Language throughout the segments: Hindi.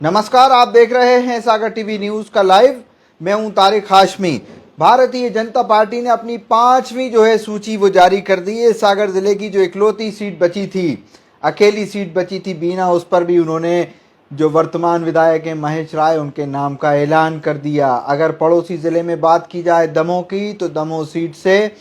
नमस्कार, आप देख रहे हैं सागर टीवी न्यूज का लाइव। मैं हूं तारिक हाशमी। भारतीय जनता पार्टी ने अपनी 5वीं सूची वो जारी कर दी है। सागर जिले की जो इकलौती सीट बची थी, अकेली सीट बची थी बीना, उस पर भी उन्होंने जो वर्तमान विधायक हैं महेश राय, उनके नाम का ऐलान कर दिया। अगर पड़ोसी जिले में बात की जाए दमोह की, तो दमोह सीट से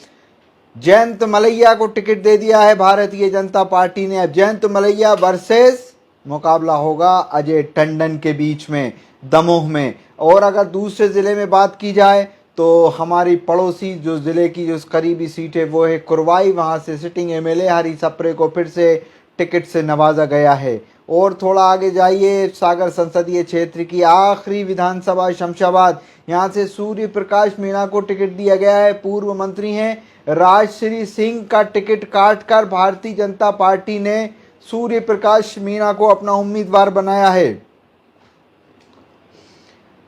जयंत मलैया को टिकट दे दिया है भारतीय जनता पार्टी ने। अब जयंत मलैया वर्सेस मुकाबला होगा अजय टंडन के बीच में दमोह में। और अगर दूसरे ज़िले में बात की जाए तो हमारी पड़ोसी जो ज़िले की जो करीबी सीट है वो है कुरवाई। वहां से सिटिंग एमएलए हरी सप्रे को फिर से टिकट से नवाजा गया है। और थोड़ा आगे जाइए, सागर संसदीय क्षेत्र की आखिरी विधानसभा शमशाबाद, यहाँ से सूर्य प्रकाश मीणा को टिकट दिया गया है। पूर्व मंत्री हैं राजश्री सिंह का टिकट काटकर भारतीय जनता पार्टी ने सूर्य प्रकाश मीणा को अपना उम्मीदवार बनाया है।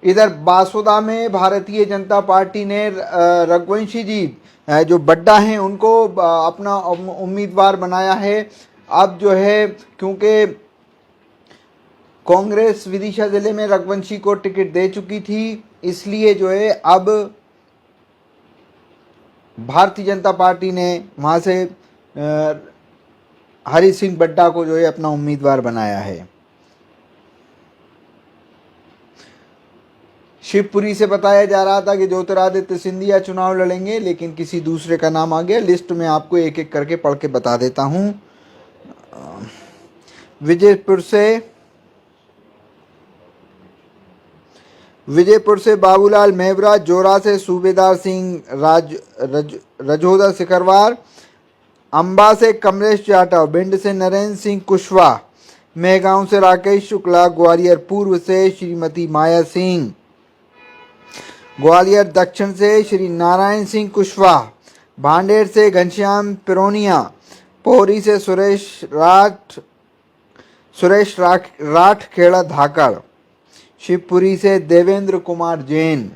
इधर बासोदा में भारतीय जनता पार्टी ने रघुवंशी जी जो बड्डा हैं उनको अपना उम्मीदवार बनाया है। अब जो है, क्योंकि कांग्रेस विदिशा जिले में रघुवंशी को टिकट दे चुकी थी, इसलिए जो है अब भारतीय जनता पार्टी ने वहां से हरि सिंह बड्डा को जो है अपना उम्मीदवार बनाया है। शिवपुरी से बताया जा रहा था कि ज्योतिरादित्य सिंधिया चुनाव लड़ेंगे, लेकिन किसी दूसरे का नाम आ गया। लिस्ट में आपको एक एक करके पढ़ के बता देता हूं। विजयपुर से बाबूलाल मेवरा, जोरा से सूबेदार सिंह रजोदा सिकरवार, अंबा से कमलेश जाटव, भिंड से नरेंद्र सिंह कुशवाहा, मेहगांव से राकेश शुक्ला, ग्वालियर पूर्व से श्रीमती माया सिंह, ग्वालियर दक्षिण से श्री नारायण सिंह कुशवाहा, भांडेर से घनश्याम पिरोनिया, पोहरी से सुरेश राठ खेड़ा धाकड़, शिवपुरी से देवेंद्र कुमार जैन,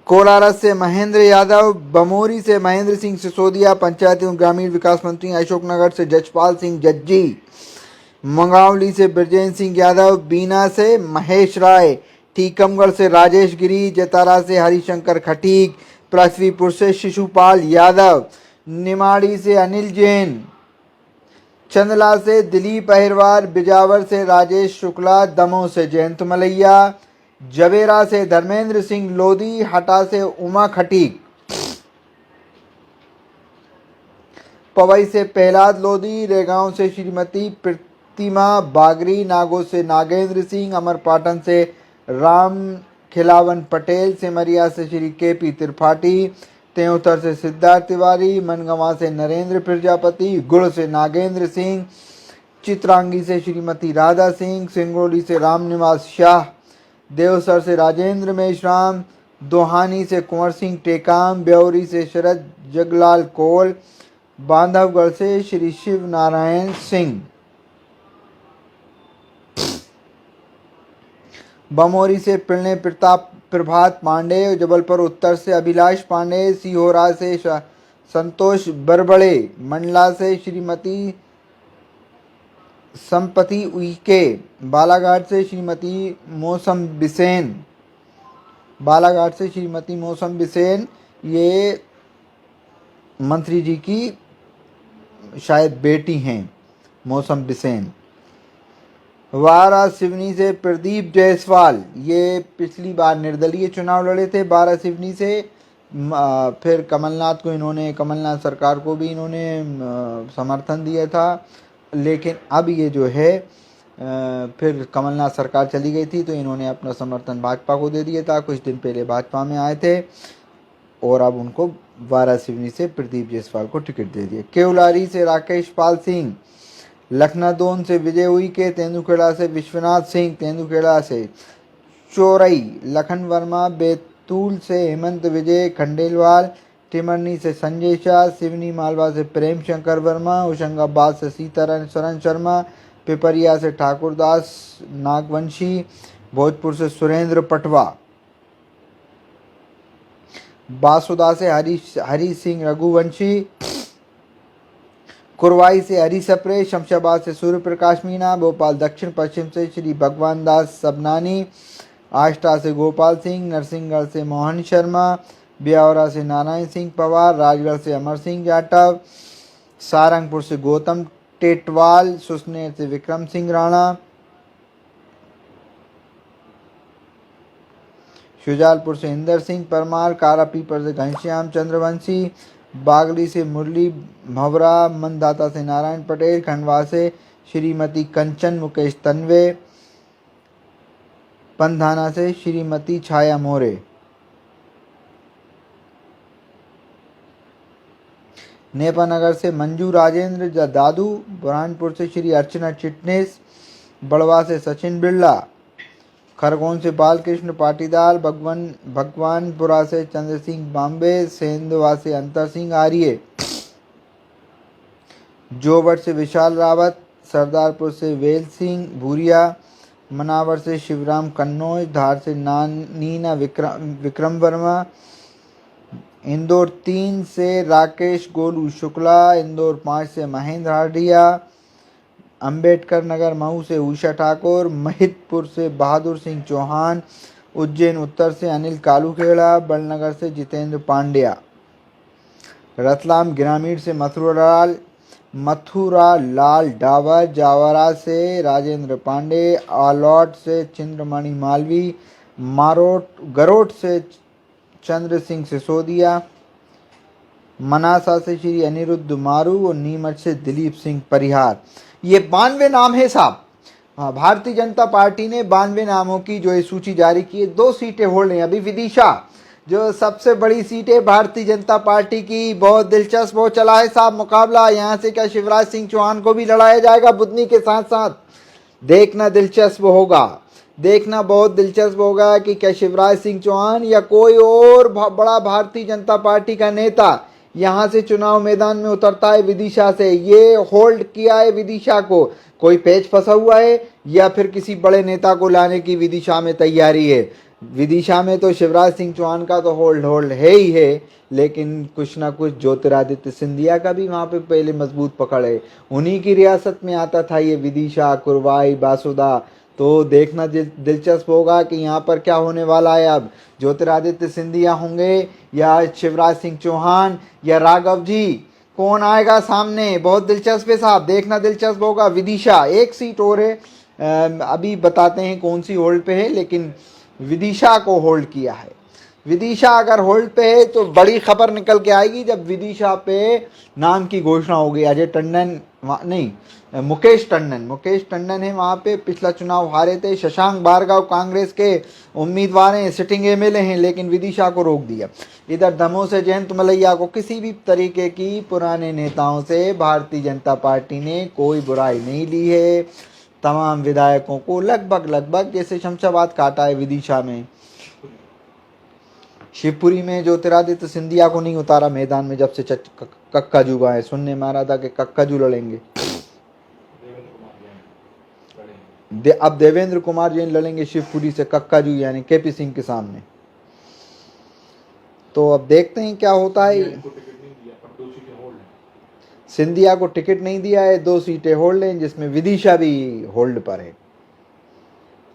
कोलारस से महेंद्र यादव, बमोरी से महेंद्र सिंह सिसोदिया, पंचायत एवं ग्रामीण विकास मंत्री, अशोकनगर से जजपाल सिंह जज्जी, मंगावली से ब्रजेंद्र सिंह यादव, बीना से महेश राय, टीकमगढ़ से राजेश गिरी, जतारा से हरिशंकर खटीक, पृथ्वीपुर से शिशुपाल यादव, निमाड़ी से अनिल जैन, चंदला से दिलीप अहिरवार, बिजावर से राजेश शुक्ला, दमोह से जयंत मलैया, जवेरा से धर्मेंद्र सिंह लोधी, हटा से उमा खटीक, पवई से प्रहलाद लोधी, रेगांव से श्रीमती प्रतिमा बागरी, नागो से नागेंद्र सिंह, अमरपाटन से राम खिलावन पटेल, सिमरिया से श्री केपी त्रिपाठी, तेउतर से सिद्धार्थ तिवारी, मनगवा से नरेंद्र प्रजापति, गुड़ से नागेंद्र सिंह, चित्रांगी से श्रीमती राधा सिंह, सिंगरौली से रामनिवास शाह, देवसर से राजेंद्र मेश्राम, दोहानी से कुंवर सिंह टेकाम, ब्यौरी से शरद जगलाल कोल, बांधवगढ़ से श्री शिव नारायण सिंह, बमोरी से पिलने प्रभात पांडे, जबलपुर उत्तर से अभिलाष पांडे, सिहोरा से संतोष बरबड़े, मंडला से श्रीमती संपति उइके, बालाघाट से श्रीमती मौसम बिसेन, ये मंत्री जी की शायद बेटी हैं, मौसम बिसेन। वारा सिवनी से प्रदीप जायसवाल, ये पिछली बार निर्दलीय चुनाव लड़े थे बारा सिवनी से, फिर कमलनाथ सरकार को भी इन्होंने समर्थन दिया था, लेकिन अब ये जो है फिर कमलनाथ सरकार चली गई थी तो इन्होंने अपना समर्थन भाजपा को दे दिया था। कुछ दिन पहले भाजपा में आए थे और अब उनको वारा सिवनी से प्रदीप जायसवाल को टिकट दे दिया। केवलारी से राकेश पाल सिंह, लखनादौन से विजय उइके, तेंदुखेड़ा से विश्वनाथ सिंह, तेंदुखेड़ा से चोरई लखन वर्मा, बैतूल से हेमंत विजय खंडेलवाल, टिमरनी से संजय शाह, सिवनी मालवा से प्रेम शंकर वर्मा, होशंगाबाद से सीतारन शर्मा, पिपरिया से ठाकुरदास नागवंशी, भोजपुर से सुरेंद्र पटवा, बासुदा से हरी सिंह रघुवंशी, कुरवाई से हरी सप्रे, शमशाबाद से सूर्य प्रकाश मीणा, भोपाल दक्षिण पश्चिम से श्री भगवान दास सबनानी, आष्टा से गोपाल सिंह, नरसिंहगढ़ से मोहन शर्मा, ब्यावरा से नारायण सिंह पवार, राजगढ़ से अमर सिंह जाटव, सारंगपुर से गौतम टेटवाल, सुसनेर से विक्रम सिंह राणा, शुजालपुर से इंदर सिंह परमार, कारापीपर से घनश्याम चंद्रवंशी, बागली से मुरली भंवरा, मनदाता से नारायण पटेल, खंडवा से श्रीमती कंचन मुकेश तन्वे, पंधाना से श्रीमती छाया मोरे, नेपानगर से मंजू राजेंद्र दादू, बुरहानपुर से श्री अर्चना चिटनेस, बड़वा से सचिन बिरला, खरगोन से बालकृष्ण पाटीदार, भगवानपुरा से चंद्र सिंह बॉम्बे, सेंधवा से अंतर सिंह आर्य, जोवट से विशाल रावत, सरदारपुर से वेल सिंह भूरिया, मनावर से शिवराम कन्नौज, धार से नीना विक्रम वर्मा, इंदौर 3 से राकेश गोलू शुक्ला, इंदौर 5 से महेंद्र हार्डिया, अंबेडकर नगर मऊ से उषा ठाकुर, महिदपुर से बहादुर सिंह चौहान, उज्जैन उत्तर से अनिल कालूखेड़ा, बड़नगर से जितेंद्र पांड्या, रतलाम ग्रामीण से मथुरा लाल डावर, जावरा से राजेंद्र पांडे, आलौट से चंद्रमणि मालवी, गरोट से चंद्र सिंह सिसोदिया, मनासा से श्री अनिरुद्ध मारू और नीमच से दिलीप सिंह परिहार। ये 92 नाम है साहब। हाँ, भारतीय जनता पार्टी ने 92 नामों की जो ये सूची जारी की है। 2 सीटें होल्ड हैं अभी। विदिशा जो सबसे बड़ी सीट है भारतीय जनता पार्टी की, बहुत दिलचस्प हो चला है साहब मुकाबला। यहाँ से क्या शिवराज सिंह चौहान को भी लड़ाया जाएगा बुधनी के साथ साथ? देखना दिलचस्प होगा, देखना बहुत दिलचस्प होगा कि क्या शिवराज सिंह चौहान या कोई और बड़ा भारतीय जनता पार्टी का नेता यहाँ से चुनाव मैदान में उतरता है विदिशा से। ये होल्ड किया है विदिशा को, कोई पेच फंसा हुआ है या फिर किसी बड़े नेता को लाने की विदिशा में तैयारी है। विदिशा में तो शिवराज सिंह चौहान का तो होल्ड है ही है, लेकिन कुछ ना कुछ ज्योतिरादित्य सिंधिया का भी वहाँ पे पहले मजबूत पकड़ है। उन्हीं की रियासत में आता था ये विदिशा, कुरवाई, बासुदा। तो देखना दिलचस्प होगा कि यहाँ पर क्या होने वाला है। अब ज्योतिरादित्य सिंधिया होंगे या शिवराज सिंह चौहान या राघव जी, कौन आएगा सामने? बहुत दिलचस्प है साहब, देखना दिलचस्प होगा। विदिशा 1 सीट और है, अभी बताते हैं कौन सी होल्ड पे है, लेकिन विदिशा को होल्ड किया है। विदिशा अगर होल्ड पे है तो बड़ी खबर निकल के आएगी जब विदिशा पे नाम की घोषणा होगी। अजय टंडन नहीं, मुकेश टंडन है वहाँ पे, पिछला चुनाव हारे थे। शशांक भार्गव कांग्रेस के उम्मीदवार हैं, सिटिंग एमएलए हैं, लेकिन विदिशा को रोक दिया। इधर दमोह से जयंत मलैया को किसी भी तरीके की पुराने नेताओं से भारतीय जनता पार्टी ने कोई बुराई नहीं ली है। तमाम विधायकों को लगभग जैसे शमशाबाद काटा है विदिशा में। शिवपुरी में ज्योतिरादित्य सिंधिया को नहीं उतारा मैदान में जब से कक्काजू आए। सुनने मारा था कि कक्काजू लड़ेंगे, अब देवेंद्र कुमार जैन लड़ेंगे शिवपुरी से कक्काजू यानी केपी सिंह के सामने। तो अब देखते हैं क्या होता है। सिंधिया को टिकट नहीं दिया है, 2 सीटें होल्ड हैं, जिसमें विदिशा भी होल्ड पर है।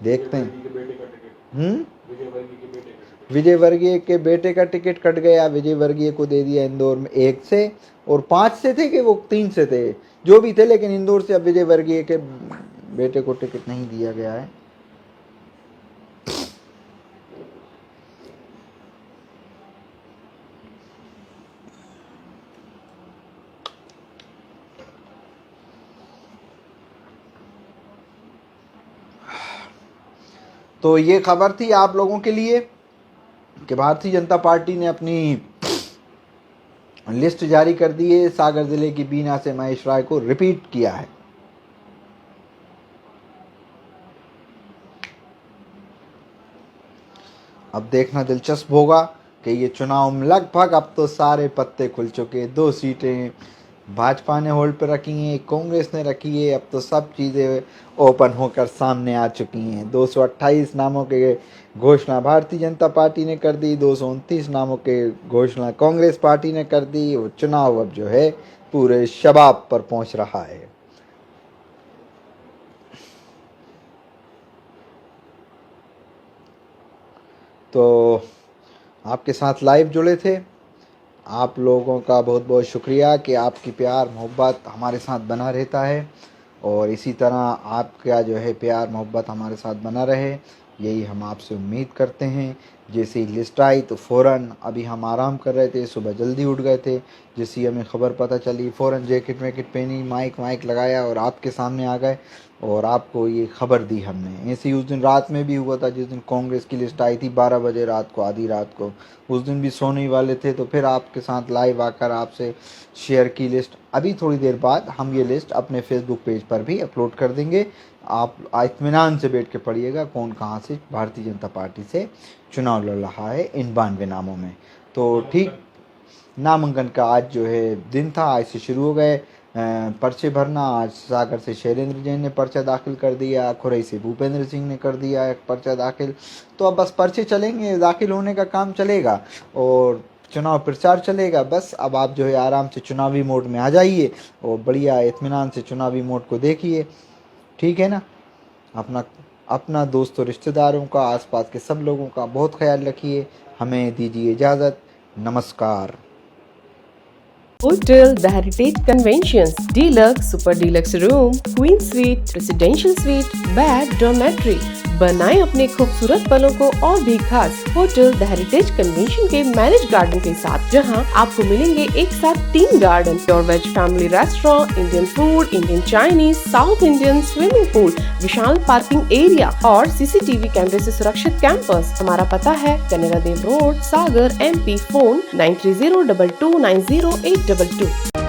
देखते हैं। विजय वर्गीय के बेटे का टिकट कट गया। विजय वर्गीय को दे दिया इंदौर में 1 से, और 5 से थे कि वो 3 से थे, जो भी थे, लेकिन इंदौर से अब विजय वर्गीय के बेटे को टिकट नहीं दिया गया है। तो ये खबर थी आप लोगों के लिए कि भारतीय जनता पार्टी ने अपनी लिस्ट जारी कर दी है। सागर जिले की बीना से महेश राय को रिपीट किया है। अब देखना दिलचस्प होगा कि ये चुनाव में लगभग अब तो सारे पत्ते खुल चुके हैं। 2 सीटें भाजपा ने होल्ड पर रखी हैं, कांग्रेस ने रखी है। अब तो सब चीज़ें ओपन होकर सामने आ चुकी हैं। 228 नामों के घोषणा भारतीय जनता पार्टी ने कर दी, 229 नामों के घोषणा कांग्रेस पार्टी ने कर दी। और चुनाव अब जो है पूरे शबाब पर पहुंच रहा है। तो आपके साथ लाइव जुड़े थे, आप लोगों का बहुत बहुत शुक्रिया कि आपकी प्यार मोहब्बत हमारे साथ बना रहता है और इसी तरह आपका जो है प्यार मोहब्बत हमारे साथ बना रहे, यही हम आपसे उम्मीद करते हैं। जैसे ही लिस्ट आई तो फ़ौरन, अभी हम आराम कर रहे थे, सुबह जल्दी उठ गए थे, जैसे ही हमें ख़बर पता चली फ़ौरन जैकेट वैकेट पहनी, माइक लगाया और आपके सामने आ गए और आपको ये खबर दी हमने। ऐसे ही उस दिन रात में भी हुआ था, जिस दिन कांग्रेस की लिस्ट आई थी 12 बजे रात को, आधी रात को, उस दिन भी सोने ही वाले थे, तो फिर आपके साथ लाइव आकर आपसे शेयर की लिस्ट। अभी थोड़ी देर बाद हम ये लिस्ट अपने फेसबुक पेज पर भी अपलोड कर देंगे, आप इत्मीनान से बैठ के पढ़िएगा कौन कहाँ से भारतीय जनता पार्टी से चुनाव लड़ रहा है इन 92 नामों में। तो ठीक, नामांकन का आज जो है दिन था, आज से शुरू हो गए पर्चे भरना। आज सागर से शैलेंद्र जैन ने पर्चा दाखिल कर दिया, खुरई से भूपेंद्र सिंह ने कर दिया एक पर्चा दाखिल। तो अब बस पर्चे चलेंगे, दाखिल होने का काम चलेगा और चुनाव प्रचार चलेगा। बस अब आप जो है आराम से चुनावी मोड में आ जाइए और बढ़िया इत्मीनान से चुनावी मोड को देखिए, ठीक है ना। अपना दोस्तों, रिश्तेदारों का, आसपास के सब लोगों का बहुत ख्याल रखिए। हमें दीजिए इजाज़त, नमस्कार। Hotel the heritage conventions, deluxe, super deluxe room, queen suite, residential suite, bed, dormitory. बनाएं अपने खूबसूरत पलों को और भी खास होटल द हेरिटेज कन्वेंशन के मैरिज गार्डन के साथ, जहां आपको मिलेंगे एक साथ 3 garden, pure veg family restaurant, Indian food, Indian Chinese, south Indian, swimming pool, विशाल पार्किंग एरिया और सीसीटीवी कैमरे से सुरक्षित कैंपस। हमारा पता है कनेरा देव रोड, सागर, MP। फोन 9302290822।